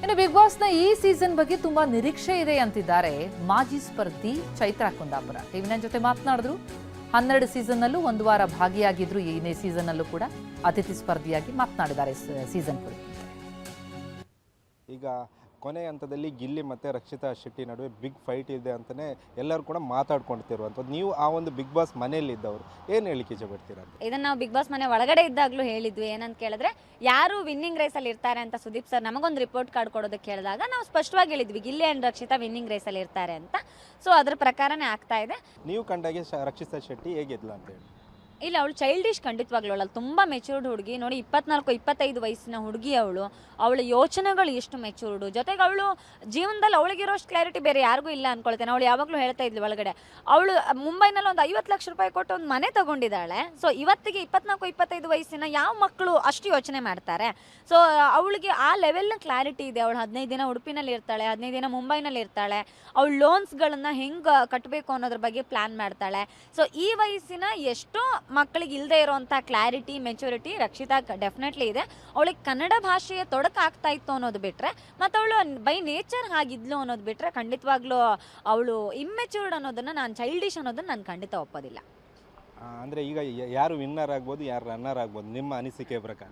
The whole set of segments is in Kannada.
ಇನ್ನು ಬಿಗ್ ಬಾಸ್ನ ಈ ಸೀಸನ್ ಬಗ್ಗೆ ತುಂಬಾ ನಿರೀಕ್ಷೆ ಇದೆ ಅಂತಿದ್ದಾರೆ ಮಾಜಿ ಸ್ಪರ್ಧಿ ಚೈತ್ರಾ ಕುಂದಾಪುರ. ಟಿವಿನ ಜೊತೆ ಮಾತನಾಡಿದ್ರು. 12 ಸೀಸನ್ನಲ್ಲೂ ಒಂದು ವಾರ ಭಾಗಿಯಾಗಿದ್ರು. ಈ ಸೀಸನ್ನಲ್ಲೂ ಕೂಡ ಅತಿಥಿ ಸ್ಪರ್ಧಿಯಾಗಿ ಮಾತನಾಡಿದ್ದಾರೆ ಸೀಸನ್ ಕುರಿತು. ಈಗ ಕೊನೆ ಹಂತದಲ್ಲಿ ಗಿಲ್ಲಿ ಮತ್ತು ರಕ್ಷಿತಾ ಶೆಟ್ಟಿ ನಡುವೆ ಬಿಗ್ ಫೈಟ್ ಇದೆ ಅಂತಲೇ ಎಲ್ಲರೂ ಕೂಡ ಮಾತಾಡ್ಕೊಳ್ತಿರುವಂಥದ್ದು. ನೀವು ಆ ಒಂದು ಬಿಗ್ ಬಾಸ್ ಮನೆಯಲ್ಲಿದ್ದವರು ಏನು ಹೇಳಿಕೆ ಇಷ್ಟಪಡ್ತೀರಾ? ಇದನ್ನು ನಾವು ಬಿಗ್ ಬಾಸ್ ಮನೆ ಒಳಗಡೆ ಇದ್ದಾಗಲೂ ಹೇಳಿದ್ವಿ. ಏನಂತ ಕೇಳಿದ್ರೆ, ಯಾರು ವಿನ್ನಿಂಗ್ ರೇಸಲ್ಲಿ ಇರ್ತಾರೆ ಅಂತ ಸುದೀಪ್ ಸರ್ ನಮಗೊಂದು ರಿಪೋರ್ಟ್ ಕಾರ್ಡ್ ಕೊಡೋದಕ್ಕೆ ಹೇಳಿದಾಗ ನಾವು ಸ್ಪಷ್ಟವಾಗಿ ಹೇಳಿದ್ವಿ, ಗಿಲ್ಲಿ ಆ್ಯಂಡ್ ರಕ್ಷಿತಾ ವಿನ್ನಿಂಗ್ ರೇಸಲ್ಲಿ ಇರ್ತಾರೆ ಅಂತ. ಸೊ ಅದ್ರ ಪ್ರಕಾರನೇ ಆಗ್ತಾ ಇದೆ. ನೀವು ಕಂಡಾಗೆ ರಕ್ಷಿತಾ ಶೆಟ್ಟಿ ಹೇಗಿದ್ಲ ಅಂತ ಹೇಳಿ? ಇಲ್ಲ, ಅವಳು ಚೈಲ್ಡಿಶ್ ಖಂಡಿತವಾಗ್ಲೂ. ಅವಳು ತುಂಬ ಮೆಚೂರ್ಡ್ ಹುಡುಗಿ. ನೋಡಿ, 24-25 ವಯಸ್ಸಿನ ಹುಡುಗಿ ಅವಳ ಯೋಚನೆಗಳು ಎಷ್ಟು ಮೆಚೂರ್ಡು. ಜೊತೆಗೆ ಅವಳು ಜೀವನದಲ್ಲಿ ಅವಳಿಗಿರೋಷ್ಟು ಕ್ಲಾರಿಟಿ ಬೇರೆ ಯಾರಿಗೂ ಇಲ್ಲ ಅನ್ಕೊಳ್ತೇನೆ. ಅವಳು ಯಾವಾಗಲೂ ಹೇಳ್ತಾ ಇದ್ಲು ಒಳಗಡೆ, ಅವಳು ಮುಂಬೈನಲ್ಲಿ ಒಂದು 50 ಲಕ್ಷ ರೂಪಾಯಿ ಕೊಟ್ಟು ಒಂದು ಮನೆ ತಗೊಂಡಿದ್ದಾಳೆ. ಸೊ ಇವತ್ತಿಗೆ 24-25 ವಯಸ್ಸಿನ ಯಾವ ಮಕ್ಕಳು ಅಷ್ಟು ಯೋಚನೆ ಮಾಡ್ತಾರೆ? ಸೊ ಅವಳಿಗೆ ಆ ಲೆವೆಲ್ನ ಕ್ಲಾರಿಟಿ ಇದೆ. ಅವಳು 15 ದಿನ ಉಡುಪಿನಲ್ಲಿ ಇರ್ತಾಳೆ, 15 ದಿನ ಮುಂಬೈನಲ್ಲಿ ಇರ್ತಾಳೆ. ಅವಳು ಲೋನ್ಸ್ಗಳನ್ನು ಹೆಂಗೆ ಕಟ್ಟಬೇಕು ಅನ್ನೋದ್ರ ಬಗ್ಗೆ ಪ್ಲ್ಯಾನ್ ಮಾಡ್ತಾಳೆ. ಸೊ ಈ ವಯಸ್ಸಿನ ಎಷ್ಟೋ ಮಕ್ಕಳಿಗೆ ಇಲ್ಲದೆ ಇರೋವಂಥ ಕ್ಲಾರಿಟಿ, ಮೆಚುರಿಟಿ ರಕ್ಷಿತಾ ಡೆಫಿನೆಟ್ಲಿ ಇದೆ. ಅವಳಿಗೆ ಕನ್ನಡ ಭಾಷೆಯ ತೊಡಕಾಗ್ತಾ ಇತ್ತು ಅನ್ನೋದು ಬಿಟ್ಟರೆ, ಮತ್ತು ಅವಳು ಬೈ ನೇಚರ್ ಹಾಗಿದ್ಲು ಅನ್ನೋದು ಬಿಟ್ಟರೆ, ಖಂಡಿತವಾಗ್ಲೂ ಅವಳು ಇಮ್ಮೆಚೂರ್ಡ್ ಅನ್ನೋದನ್ನು, ನಾನು ಚೈಲ್ಡಿಶ್ ಅನ್ನೋದನ್ನು ನಾನು ಖಂಡಿತ ಒಪ್ಪೋದಿಲ್ಲ. ಅಂದರೆ ಈಗ ಯಾರು ವಿನ್ನರ್ ಆಗ್ಬೋದು, ಯಾರು ರನ್ನರ್ ಆಗ್ಬೋದು ನಿಮ್ಮ ಅನಿಸಿಕೆ ಪ್ರಕಾರ?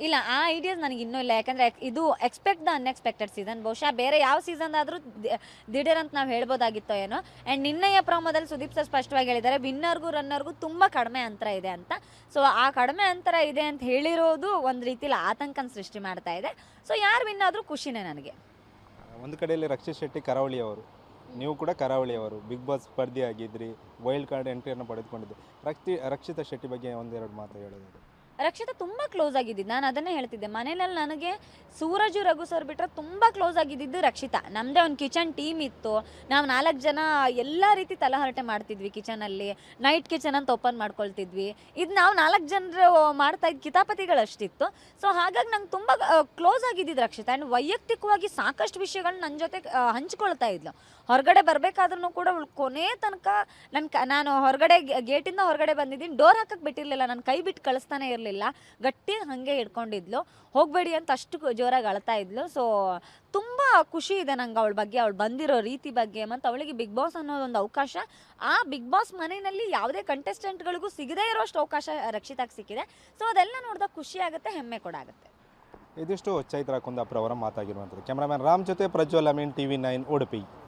ಇಲ್ಲ, ಆ ಐಡಿಯಾಸ್ ನನಗೆ ಇನ್ನೂ ಇಲ್ಲ. ಯಾಕಂದರೆ ಇದು ಎಕ್ಸ್ಪೆಕ್ಟ್ ದ ಅನ್ಎಕ್ಸ್ಪೆಕ್ಟೆಡ್ ಸೀಸನ್. ಬಹುಶಃ ಬೇರೆ ಯಾವ ಸೀಸನ್ ಆದರೂ ದಿಢೀರ್ ಅಂತ ನಾವು ಹೇಳ್ಬೋದಾಗಿತ್ತೋ ಏನೋ. ಆ್ಯಂಡ್ ನಿನ್ನೆಯ ಪ್ರೋಮೋದಲ್ಲಿ ಸುದೀಪ್ ಸರ್ ಸ್ಪಷ್ಟವಾಗಿ ಹೇಳಿದ್ದಾರೆ, ವಿನ್ನರ್ಗೂ ರನ್ನರ್ಗೂ ತುಂಬ ಕಡಿಮೆ ಅಂತರ ಇದೆ ಅಂತ. ಸೊ ಆ ಕಡಿಮೆ ಅಂತರ ಇದೆ ಅಂತ ಹೇಳಿರೋದು ಒಂದು ರೀತಿಲಿ ಆತಂಕನ ಸೃಷ್ಟಿ ಮಾಡ್ತಾ ಇದೆ. ಸೊ ಯಾರು ವಿನ್ ಆದರೂ ಖುಷಿನೇ ನನಗೆ. ಒಂದು ಕಡೆಯಲ್ಲಿ ರಕ್ಷಿತ್ ಶೆಟ್ಟಿ ಕರಾವಳಿಯವರು, ನೀವು ಕೂಡ ಕರಾವಳಿಯವರು, ಬಿಗ್ ಬಾಸ್ ಸ್ಪರ್ಧಿಯಾಗಿದ್ರಿ, ವೈಲ್ಡ್ ಕಾರ್ಡ್ ಎಂಟ್ರಿಯನ್ನು ಪಡೆದುಕೊಂಡಿದ್ದೆ. ರಕ್ಷಿತಾ ಶೆಟ್ಟಿ ಬಗ್ಗೆ ಒಂದೆರಡು ಮಾತು ಹೇಳೋದು? ರಕ್ಷಿತಾ ತುಂಬ ಕ್ಲೋಸ್ ಆಗಿದ್ದಿದ್ದು, ನಾನು ಅದನ್ನೇ ಹೇಳ್ತಿದ್ದೆ. ಮನೆಯಲ್ಲಿ ನನಗೆ ಸೂರಜು, ರಘು ಸರ್ ಬಿಟ್ಟರೆ ತುಂಬ ಕ್ಲೋಸ್ ಆಗಿದ್ದಿದ್ದು ರಕ್ಷಿತಾ. ನಮ್ಮದೇ ಒಂದು ಕಿಚನ್ ಟೀಮ್ ಇತ್ತು. ನಾವು 4 ಜನ ಎಲ್ಲ ರೀತಿ ತಲಹರಟೆ ಮಾಡ್ತಿದ್ವಿ ಕಿಚನಲ್ಲಿ. ನೈಟ್ ಕಿಚನ್ ಅಂತ ಓಪನ್ ಮಾಡ್ಕೊಳ್ತಿದ್ವಿ. ಇದು ನಾವು 4 ಜನರು ಮಾಡ್ತಾ ಇದ್ದ ಕಿತಾಪತಿಗಳಷ್ಟಿತ್ತು. ಸೊ ಹಾಗಾಗಿ ನಂಗೆ ತುಂಬ ಕ್ಲೋಸ್ ಆಗಿದ್ದಿದ್ದು ರಕ್ಷಿತಾ. ಆ್ಯಂಡ್ ವೈಯಕ್ತಿಕವಾಗಿ ಸಾಕಷ್ಟು ವಿಷಯಗಳನ್ನ ನನ್ನ ಜೊತೆ ಹಂಚ್ಕೊಳ್ತಾ ಇದ್ಲು. ಹೊರಗಡೆ ಬರಬೇಕಾದ್ರೂ ಕೂಡ ಅವಳು ಕೊನೆ ತನಕ ನಾನು ಹೊರಗಡೆ ಗೇಟಿಂದ ಹೊರಗಡೆ ಬಂದಿದ್ದೀನಿ, ಡೋರ್ ಹಾಕಕ್ಕೆ ಬಿಟ್ಟಿರಲಿಲ್ಲ, ನನ್ನ ಕೈ ಬಿಟ್ಟು ಕಳಿಸ್ತಾನೆ ಇರಲಿಲ್ಲ. ಗಟ್ಟಿ ಹಾಗೆ ಹಿಡ್ಕೊಂಡಿದ್ಲು, ಹೋಗಬೇಡಿ ಅಂತ ಅಷ್ಟು ಜೋರಾಗಿ ಅಳ್ತಾ ಇದ್ಲು. ಸೊ ತುಂಬ ಖುಷಿ ಇದೆ ನಂಗೆ ಅವಳ ಬಗ್ಗೆ, ಅವಳು ಬಂದಿರೋ ರೀತಿ ಬಗ್ಗೆ. ಮತ್ತು ಅವಳಿಗೆ ಬಿಗ್ ಬಾಸ್ ಅನ್ನೋದೊಂದು ಅವಕಾಶ, ಆ ಬಿಗ್ ಬಾಸ್ ಮನೆಯಲ್ಲಿ ಯಾವುದೇ ಕಂಟೆಸ್ಟೆಂಟ್ಗಳಿಗೂ ಸಿಗದೇ ಇರೋಷ್ಟು ಅವಕಾಶ ರಕ್ಷಿತಾಗೆ ಸಿಕ್ಕಿದೆ. ಸೊ ಅದೆಲ್ಲ ನೋಡಿದಾಗ ಖುಷಿ ಆಗುತ್ತೆ, ಹೆಮ್ಮೆ ಕೂಡ ಆಗುತ್ತೆ. ಇದಿಷ್ಟು ಚೈತ್ರಾ ಕುಂದಾಪುರ ಅವರ ಮಾತಾಗಿರುವಂಥದ್ದು. ಕ್ಯಾಮ್ರಾಮನ್ ರಾಮ್ ಜೊತೆ ಪ್ರಜ್ವಲ್ ಅಮೀನ್, TV9 ಉಡುಪಿ.